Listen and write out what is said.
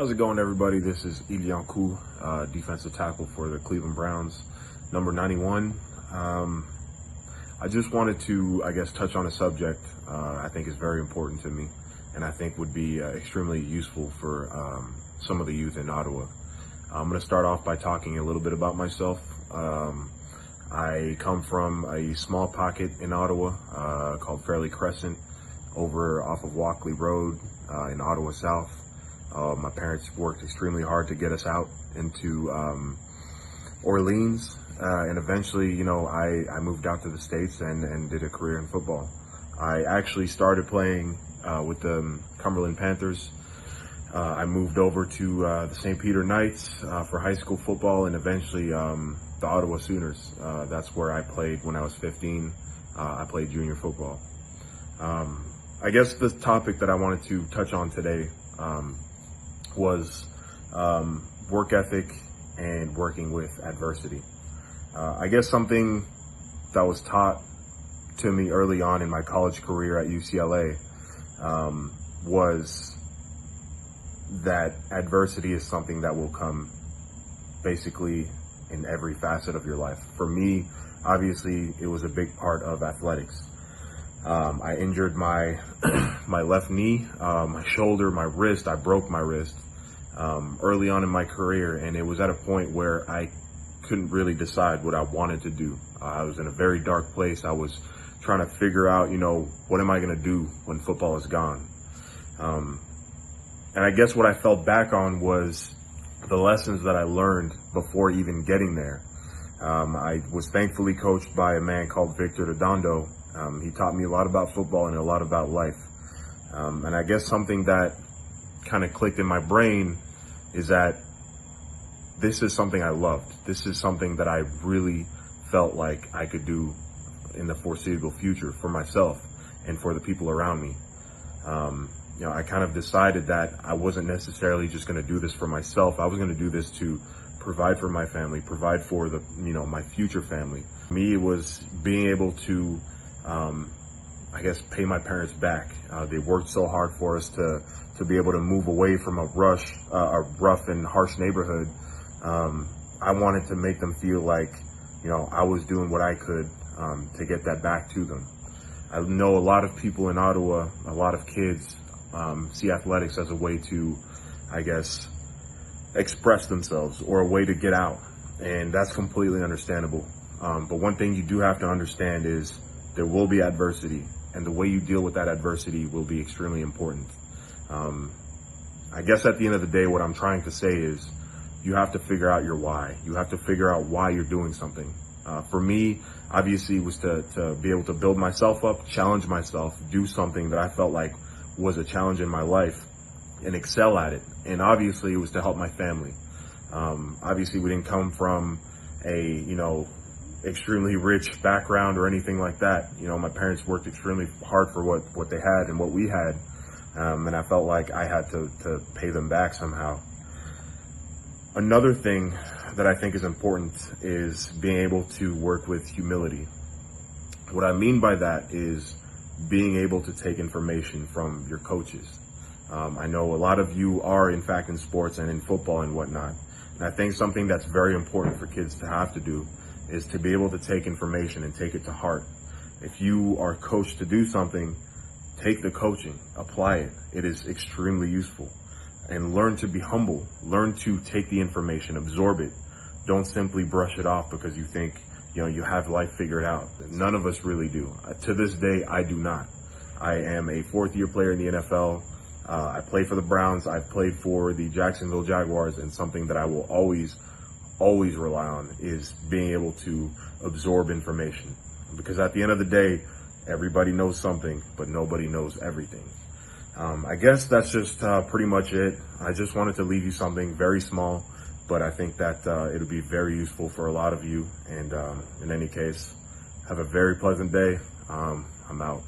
How's it going, everybody? This is Eli Ankou, defensive tackle for the Cleveland Browns, number 91. I just wanted to, touch on a subject I think is very important to me, and I think would be extremely useful for some of the youth in Ottawa. I'm going to start off by talking a little bit about myself. I come from a small pocket in Ottawa called Fairleigh Crescent, over off of Walkley Road in Ottawa South. My parents worked extremely hard to get us out into Orleans, and eventually, I moved out to the States and did a career in football. I actually started playing with the Cumberland Panthers. I moved over to the St. Peter Knights for high school football, and eventually the Ottawa Sooners. That's where I played when I was 15. I played junior football. I guess the topic that I wanted to touch on today was work ethic and working with adversity. I guess something that was taught to me early on in my college career at UCLA was that adversity is something that will come basically in every facet of your life. For me, obviously, it was a big part of athletics. I injured my my left knee, my shoulder, my wrist. I broke my wrist early on in my career, and it was at a point where I couldn't really decide what I wanted to do. I was in a very dark place. I was trying to figure out, what am I going to do when football is gone? And I guess what I fell back on was the lessons that I learned before even getting there. I was thankfully coached by a man called Victor Redondo. He taught me a lot about football and a lot about life. And I guess something that kind of clicked in my brain is that this is something I loved. This is something that I really felt like I could do in the foreseeable future for myself and for the people around me. I kind of decided that I wasn't necessarily just going to do this for myself. I was going to do this to provide for my family, provide for my future family. For me, it was being able to pay my parents back. They worked so hard for us to be able to move away from a rough and harsh neighborhood. I wanted to make them feel like, I was doing what I could to get that back to them. I know a lot of people in Ottawa, a lot of kids see athletics as a way to, express themselves or a way to get out. And that's completely understandable. But one thing you do have to understand is there will be adversity, and the way you deal with that adversity will be extremely important. I guess at the end of the day, what I'm trying to say is you have to figure out your why. You have to figure out why you're doing something. For me, obviously, it was to be able to build myself up, challenge myself, do something that I felt like was a challenge in my life and excel at it. And obviously, it was to help my family. Obviously, we didn't come from a, extremely rich background or anything like that. My parents worked extremely hard for what they had and what we had. And I felt like I had to pay them back somehow. Another thing that I think is important is being able to work with humility. What I mean by that is being able to take information from your coaches. I know a lot of you are, in fact, in sports and in football and whatnot. And I think something that's very important for kids to have to do is to be able to take information and take it to heart. If you are coached to do something, take the coaching, apply it. It is extremely useful. And learn to be humble. Learn to take the information, absorb it. Don't simply brush it off because you think, you have life figured out. None of us really do. To this day, I do not. I am a fourth-year player in the NFL. I play for the Browns. I've played for the Jacksonville Jaguars, and something that I will always rely on is being able to absorb information. Because at the end of the day, everybody knows something, but nobody knows everything. I guess that's just pretty much it. I just wanted to leave you something very small, but I think that it'll be very useful for a lot of you. And in any case, have a very pleasant day. I'm out.